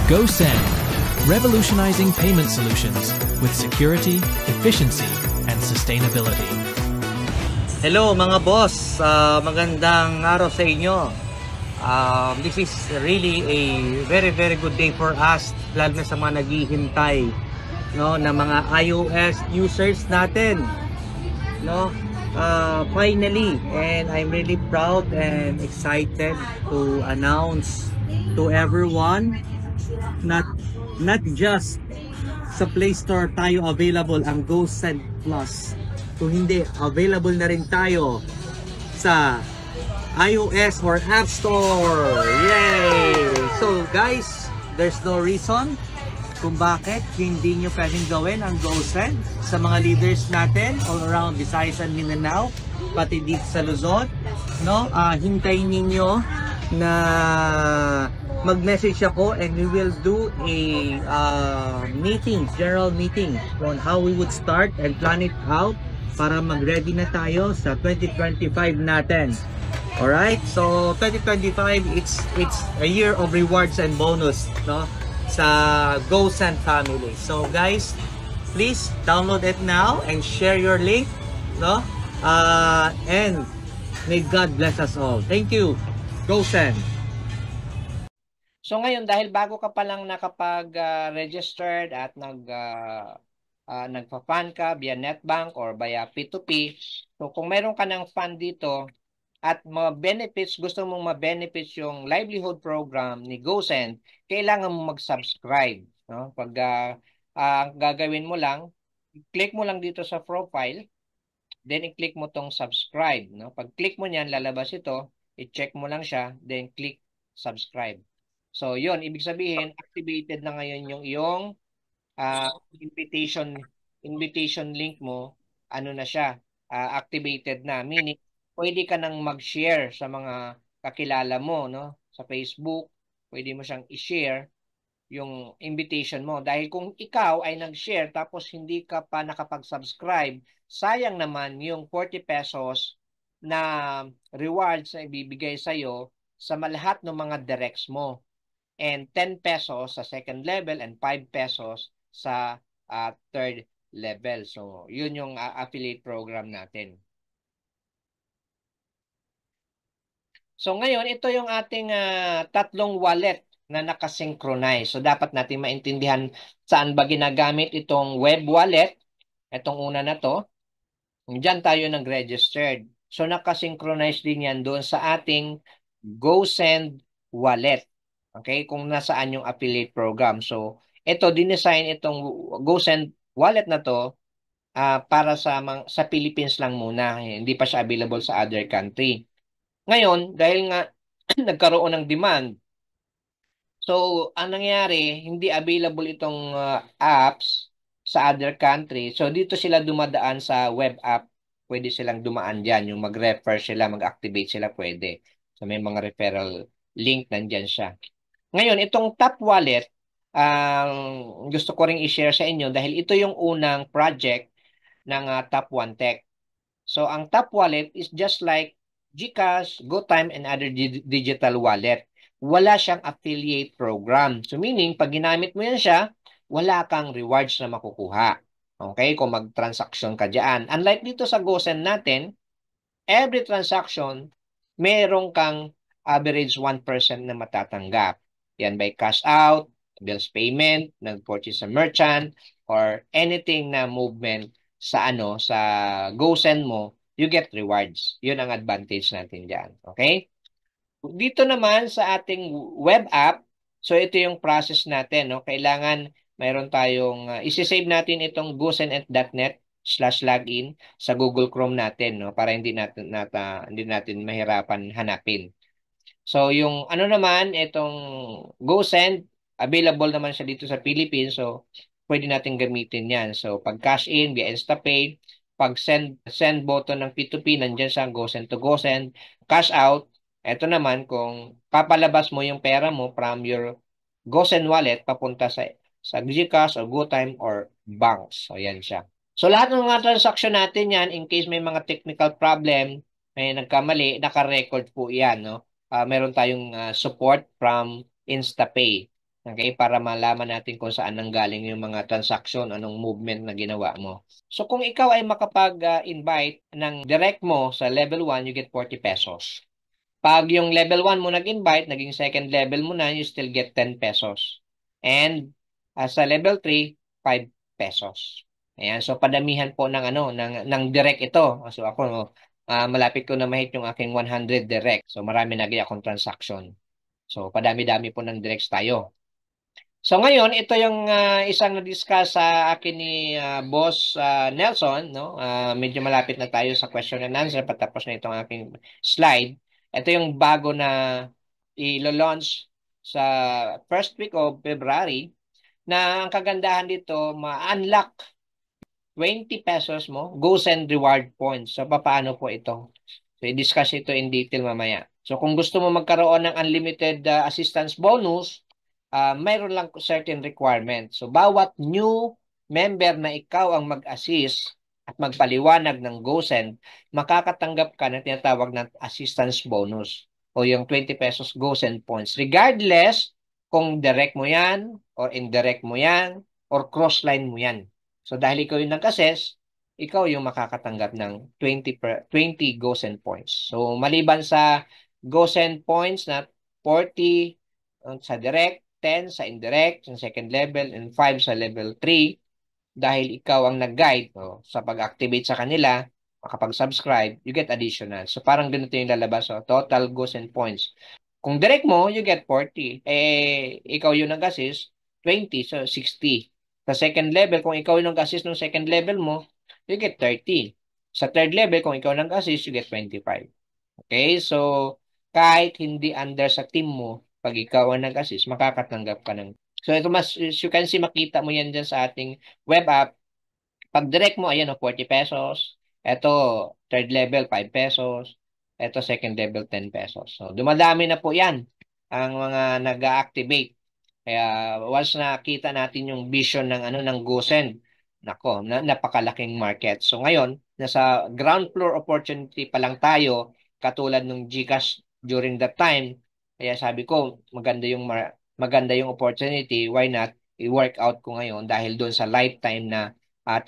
GoSend, revolutionizing payment solutions with security, efficiency, and sustainability. Hello mga boss, magandang araw sa inyo. This is really a very good day for us, lalo na sa mga naghihintay, no, na mga iOS users natin, no. Finally, and I'm really proud and excited to announce to everyone, not just sa Play Store tayo available ang GoSend Plus, kung hindi, available na rin tayo sa iOS or App Store. Yay! So guys, there's no reason kung bakit hindi nyo pwedeng gawin ang GoSend sa mga leaders natin all around Visayas and Mindanao, pati dito sa Luzon, no? Hintayin ninyo na mag-message ako and we will do a general meeting on how we would start and plan it out para mag-ready na tayo sa 2025 natin. Alright? So 2025, it's a year of rewards and bonus, no, sa GoSend family. So guys, please download it now and share your link, no? And may God bless us all. Thank you. GoSend. So ngayon, dahil bago ka pa lang nakapag-registered at nagpa-fund ka via NetBank or via P2P, so kung meron ka ng fund dito at benefits, gusto mong ma-benefits yung livelihood program ni GoSend, kailangan mo mag-subscribe. No? Pag gagawin mo lang, click mo lang dito sa profile, then i-click mo tong subscribe. No? Pag click mo niyan, lalabas ito, i-check mo lang siya, then click subscribe. So, yun, ibig sabihin, activated na ngayon yung iyong invitation link mo, ano na siya, activated na. Meaning, pwede ka nang mag-share sa mga kakilala mo, no? Sa Facebook, pwede mo siyang i-share yung invitation mo. Dahil kung ikaw ay nag-share tapos hindi ka pa nakapag-subscribe, sayang naman yung 40 pesos na rewards na ibibigay sa'yo sa lahat ng mga directs mo. And 10 pesos sa second level and 5 pesos sa third level. So, yun yung affiliate program natin. So, ngayon, ito yung ating tatlong wallet na nakasynchronize. So, dapat natin maintindihan saan ba ginagamit itong web wallet. Itong una na to. Diyan tayo nag-registered. So, nakasynchronize din yan doon sa ating GoSend wallet. Okay, kung nasaan yung affiliate program. So, ito, dinesign itong GoSend wallet na to para sa Philippines lang muna. Hindi pa siya available sa other country. Ngayon, dahil nga nagkaroon ng demand, so, ang nangyari, hindi available itong apps sa other country. So, dito sila dumadaan sa web app. Pwede silang dumaan dyan. Yung mag-refer sila, mag-activate sila, pwede. So, may mga referral link nandyan siya. Ngayon, itong Top Wallet, gusto ko ring i-share sa inyo dahil ito yung unang project ng Top One Tech. So, ang Top Wallet is just like GCash, GoTime, and other digital wallet. Wala siyang affiliate program. So, meaning, pag ginamit mo yan siya, wala kang rewards na makukuha. Okay? Kung mag-transaction ka dyan. Unlike dito sa GoSend natin, every transaction, merong kang average 1% na matatanggap. Yan by cash out, bills payment, nag-purchase sa merchant, or anything na movement sa sa GoSend mo, you get rewards. Yun ang advantage natin dyan. Okay? Dito naman sa ating web app, so ito yung process natin. No? Kailangan mayroon tayong, isi-save natin itong gosend@net/login sa Google Chrome natin, no? Para hindi natin mahirapan hanapin. So, yung naman, itong GoSend, available naman siya dito sa Philippines. So, pwede natin gamitin yan. So, pag cash in via InstaPay, pag send button ng P2P, nandiyan sa GoSend to GoSend. Cash out, ito naman, kung papalabas mo yung pera mo from your GoSend wallet, papunta sa GCash or GoTime or banks. So, yan siya. So, lahat ng mga transaction natin yan, in case may mga technical problem, may nagkamali, naka-record po yan, no? Meron tayong support from InstaPay. Okay, para malaman natin kung saan nanggaling yung mga transaction, anong movement na ginawa mo. So kung ikaw ay makapag-invite ng direct mo sa level 1, you get 40 pesos. Pag yung level 1 mo nag-invite, naging second level mo na, you still get 10 pesos. And sa level 3, 5 pesos. Ayan, so padamihan po ng ng direct ito. So ako malapit ko na mahit yung aking 100 direct. So marami na akong transaction. So padami-dami po ng directs tayo. So ngayon, ito yung isang na-discuss sa akin ni Boss Nelson, no? Medyo malapit na tayo sa question and answer patapos na itong aking slide. Ito yung bago na i-launch sa first week of February na ang kagandahan dito, ma-unlock 20 pesos mo, go send reward points. So paano po ito? So i-discuss ito in detail mamaya. So kung gusto mo magkaroon ng unlimited assistance bonus, mayroon lang certain requirements. So bawat new member na ikaw ang mag-assist at magpaliwanag ng GoSend, makakatanggap ka ng tinatawag na assistance bonus o yung 20 pesos GoSend points. Regardless kung direct mo yan or indirect mo yan or cross-line mo yan. So dahil ikaw yung nag-assess, ikaw yung makakatanggap ng 20 GoSend points. So maliban sa GoSend points na 40 sa direct, 10 sa indirect, sa second level, and 5 sa level 3, dahil ikaw ang nag-guide sa pag-activate sa kanila, makapag-subscribe, you get additional. So parang ganito yung lalabas. So total GoSend points. Kung direct mo, you get 40. Ikaw yung nag-assist, 20, so 60. Sa second level, kung ikaw yung nag-assist ng second level mo, you get 30. Sa third level, kung ikaw nag-assist, you get 25. Okay? So, kahit hindi under sa team mo, pag ikaw ang nag-assist, makakatanggap ka ng. So, ito as you can see, makita mo yan dyan sa ating web app. Pag direct mo, ayan 40 pesos. Ito, third level, 5 pesos. Ito, second level, 10 pesos. So, dumadami na po yan ang mga nag-activate. Kaya, once nakita natin yung vision ng ng GoSend, nako, napakalaking market. So, ngayon, nasa ground floor opportunity pa lang tayo, katulad ng GCash during that time. Kaya sabi ko, maganda yung opportunity. Why not? I-work out ko ngayon dahil doon sa lifetime na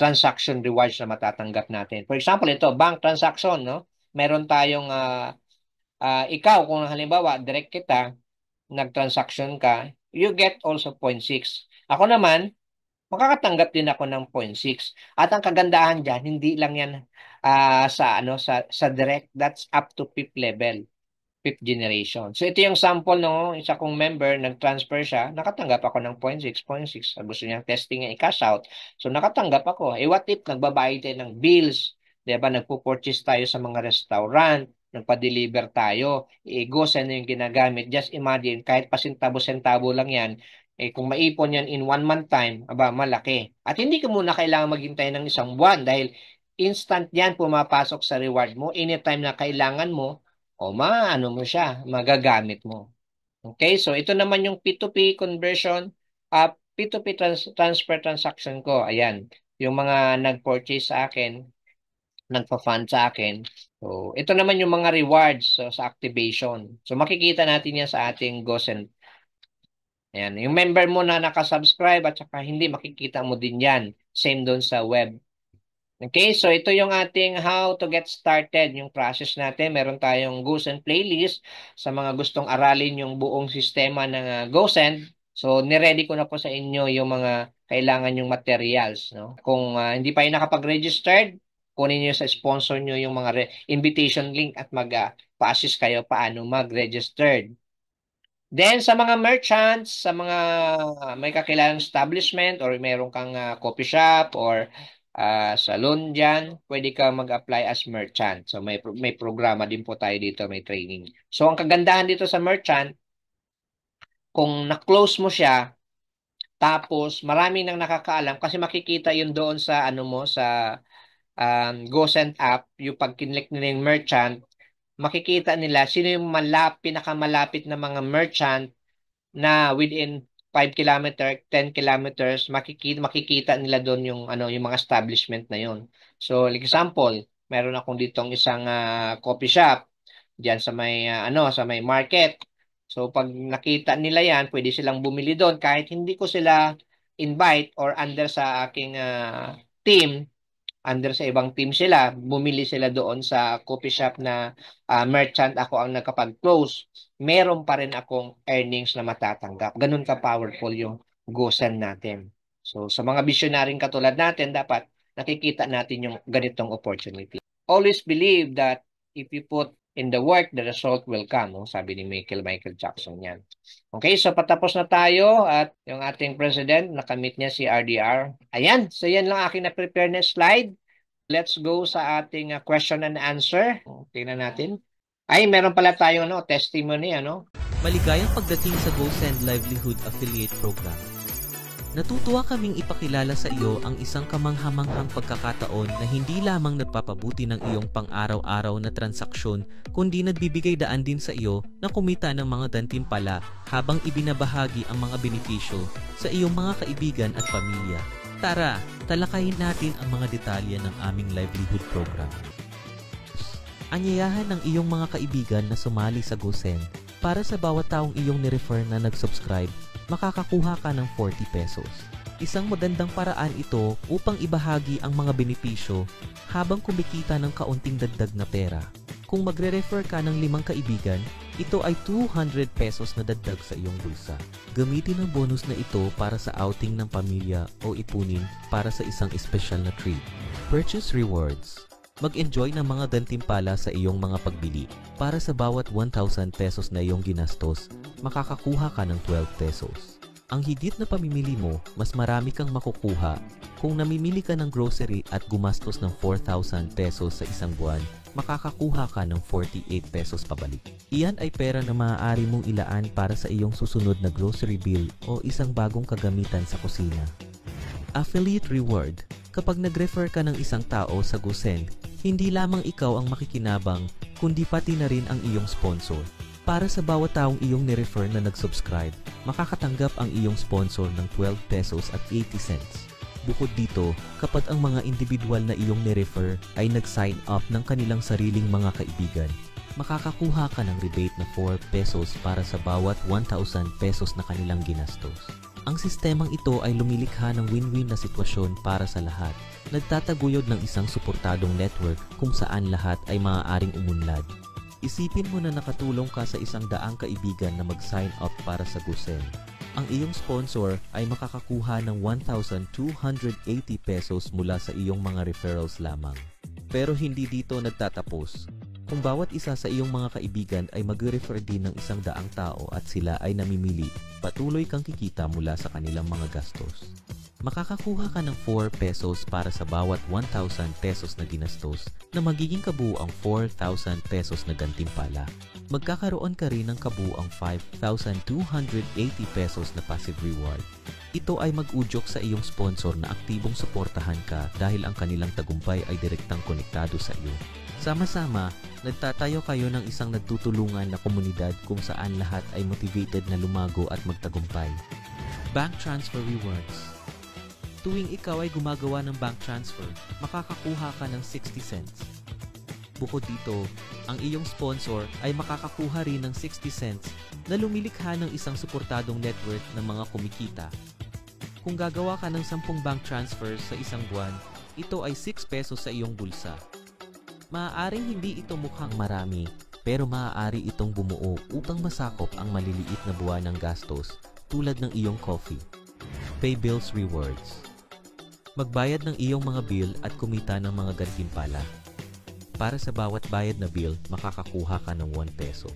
transaction rewards na matatanggap natin. For example, ito, bank transaction, no? Meron tayong, ikaw, kung halimbawa, direct kita, nag-transaction ka, you get also 0.6. Ako naman, makakatanggap din ako ng 0.6. At ang kagandahan dyan, hindi lang yan sa direct, that's up to fifth level. Fifth generation. So ito yung sample no, isa kong member, nag-transfer siya, nakatanggap ako ng 0.6, 0.6. Gusto niya testing niya i-cash out. So nakatanggap ako. What if nagbabayad tayo ng bills? 'Di ba? Nagpo-purchase tayo sa mga restaurant, nagpa-deliver tayo, GoSend na yung ginagamit. Just imagine, kahit pasintabo-sentabo lang yan, kung maipon yan in 1 month time, aba, malaki. At hindi ka muna kailangan maghintay ng isang buwan dahil instant yan pumapasok sa reward mo anytime na kailangan mo o maano mo siya, magagamit mo. Okay, so ito naman yung P2P conversion, P2P transfer transaction ko. Ayan, yung mga nag-purchase sa akin, nagpa-fund sa akin. So, ito naman yung mga rewards sa activation. So, makikita natin yan sa ating GoSend. Ayan, yung member mo na nakasubscribe at saka hindi, makikita mo din yan. Same doon sa web. Okay, so ito yung ating how to get started, yung process natin. Meron tayong GoSend playlist sa mga gustong aralin yung buong sistema ng GoSend. So, niready ko na po sa inyo yung mga kailangan yung materials. No? Kung hindi pa yung nakapag-registered, kunin nyo sa sponsor nyo yung mga invitation link at mag-pa-assist kayo paano mag-registered. Then sa mga merchants, sa mga may kakilalang establishment or meron kang coffee shop or salon dyan, pwede ka mag-apply as merchant. So may programa din po tayo dito, may training. So ang kagandahan dito sa merchant, kung na-close mo siya, tapos marami nang nakakaalam kasi makikita yun doon sa mo sa GoSend app, yung pag kinlik nila yung merchant, makikita nila sino yung pinakamalapit na mga merchant na within 5 kilometer, 10 kilometers, makikita nila doon yung yung mga establishment na yon. So, like example, meron akong ditong isang coffee shop diyan sa may sa may market. So pag nakita nila yan, pwede silang bumili doon kahit hindi ko sila invite or under sa aking team, under sa ibang team sila, bumili sila doon sa coffee shop na merchant ako ang nakapag-close. Meron pa rin akong earnings na matatanggap. Ganun ka-powerful yung GoSend natin. So sa mga visionaryong katulad natin, dapat nakikita natin yung ganitong opportunity. Always believe that if you put in the work, the result will come. No? Sabi ni Michael Jackson yan. Okay, so patapos na tayo at yung ating president, nakamit niya si RDR. Ayan, so yan lang aking na-prepare na slide. Let's go sa ating question and answer. Tingnan natin. Ay, meron pala tayong testimony. Maligayang pagdating sa GoSend Livelihood Affiliate Program. Natutuwa kaming ipakilala sa iyo ang isang kamanghamanghang pagkakataon na hindi lamang nagpapabuti ng iyong pang-araw-araw na transaksyon, kundi nagbibigay daan din sa iyo na kumita ng mga gantimpala habang ibinabahagi ang mga benepisyo sa iyong mga kaibigan at pamilya. Tara, talakayin natin ang mga detalye ng aming livelihood program. Anyayahan ng iyong mga kaibigan na sumali sa GoSend. Para sa bawat taong iyong nirefer na nag-subscribe, makakakuha ka ng 40 pesos. Isang magandang paraan ito upang ibahagi ang mga benepisyo habang kumikita ng kaunting dagdag na pera. Kung magre-refer ka ng 5 kaibigan, ito ay 200 pesos na dagdag sa iyong bulsa. Gamitin ang bonus na ito para sa outing ng pamilya o ipunin para sa isang espesyal na treat. Purchase rewards. Mag-enjoy ng mga gantimpala sa iyong mga pagbili. Para sa bawat 1,000 pesos na iyong ginastos, makakakuha ka ng 12 pesos. Ang higit na pamimili mo, mas marami kang makukuha. Kung namimili ka ng grocery at gumastos ng 4,000 pesos sa isang buwan, makakakuha ka ng 48 pesos pabalik. Iyan ay pera na maaari mong ilaan para sa iyong susunod na grocery bill o isang bagong kagamitan sa kusina. Affiliate reward. Kapag nag-refer ka ng isang tao sa GoSend, hindi lamang ikaw ang makikinabang, kundi pati na rin ang iyong sponsor. Para sa bawat taong iyong nirefer na nag-subscribe, makakatanggap ang iyong sponsor ng 12 pesos at 80 cents. Bukod dito, kapag ang mga individual na iyong nirefer ay nag-sign up ng kanilang sariling mga kaibigan, makakakuha ka ng rebate na 4 pesos para sa bawat 1,000 pesos na kanilang ginastos. Ang sistemang ito ay lumilikha ng win-win na sitwasyon para sa lahat. Nagtataguyod ng isang suportadong network kung saan lahat ay maaaring umunlad. Isipin mo na nakatulong ka sa 100 kaibigan na mag-sign up para sa GoSend. Ang iyong sponsor ay makakakuha ng 1,280 pesos mula sa iyong mga referrals lamang. Pero hindi dito nagtatapos. Kung bawat isa sa iyong mga kaibigan ay mag-refer din ng 100 tao at sila ay namimili, patuloy kang kikita mula sa kanilang mga gastos. Makakakuha ka ng 4 pesos para sa bawat 1,000 pesos na ginastos na magiging kabuuang 4,000 pesos na gantimpala. Magkakaroon ka rin ng kabuuang 5,280 pesos na passive reward. Ito ay mag-udyok sa iyong sponsor na aktibong suportahan ka dahil ang kanilang tagumpay ay direktang konektado sa iyo. Sama-sama, nagtatayo kayo ng isang nagtutulungan na komunidad kung saan lahat ay motivated na lumago at magtagumpay. Bank transfer rewards. Tuwing ikaw ay gumagawa ng bank transfer, makakakuha ka ng 60 cents. Bukod dito, ang iyong sponsor ay makakakuha rin ng 60 cents na lumilikha ng isang suportadong network ng mga kumikita. Kung gagawa ka ng 10 bank transfers sa isang buwan, ito ay 6 pesos sa iyong bulsa. Maaaring hindi ito mukhang marami, pero maaari itong bumuo upang masakop ang maliliit na buwan ng gastos tulad ng iyong coffee. Pay bills rewards. Magbayad ng iyong mga bill at kumita ng mga gantimpala. Para sa bawat bayad na bill, makakakuha ka ng 1 peso.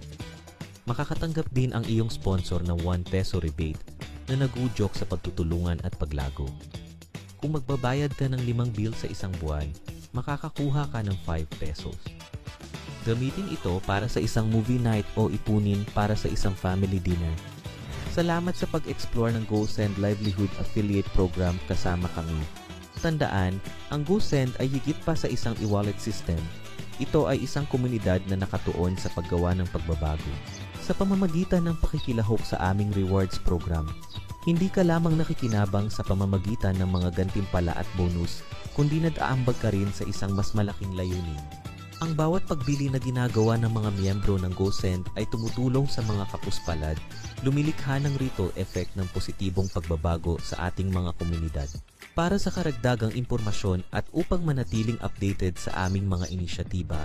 Makakatanggap din ang iyong sponsor ng 1 peso rebate na nag-udyok sa pagtutulungan at paglago. Kung magbabayad ka ng 5 bill sa isang buwan, makakakuha ka ng 5 pesos. Gamitin ito para sa isang movie night o ipunin para sa isang family dinner. Salamat sa pag-explore ng GoSend Livelihood Affiliate Program kasama kami. Tandaan, ang GoSend ay higit pa sa isang e-wallet system. Ito ay isang komunidad na nakatuon sa paggawa ng pagbabago. Sa pamamagitan ng pakikilahok sa aming rewards program, hindi ka lamang nakikinabang sa pamamagitan ng mga gantimpala at bonus, kundi nag-aambag ka rin sa isang mas malaking layunin. Ang bawat pagbili na ginagawa ng mga miyembro ng GoSend ay tumutulong sa mga kapuspalad, lumilikha ng ripple effect ng positibong pagbabago sa ating mga komunidad. Para sa karagdagang impormasyon at upang manatiling updated sa aming mga inisyatiba,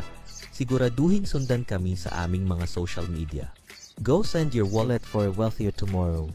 siguraduhin sundan kami sa aming mga social media. Go send your wallet for a wealthier tomorrow.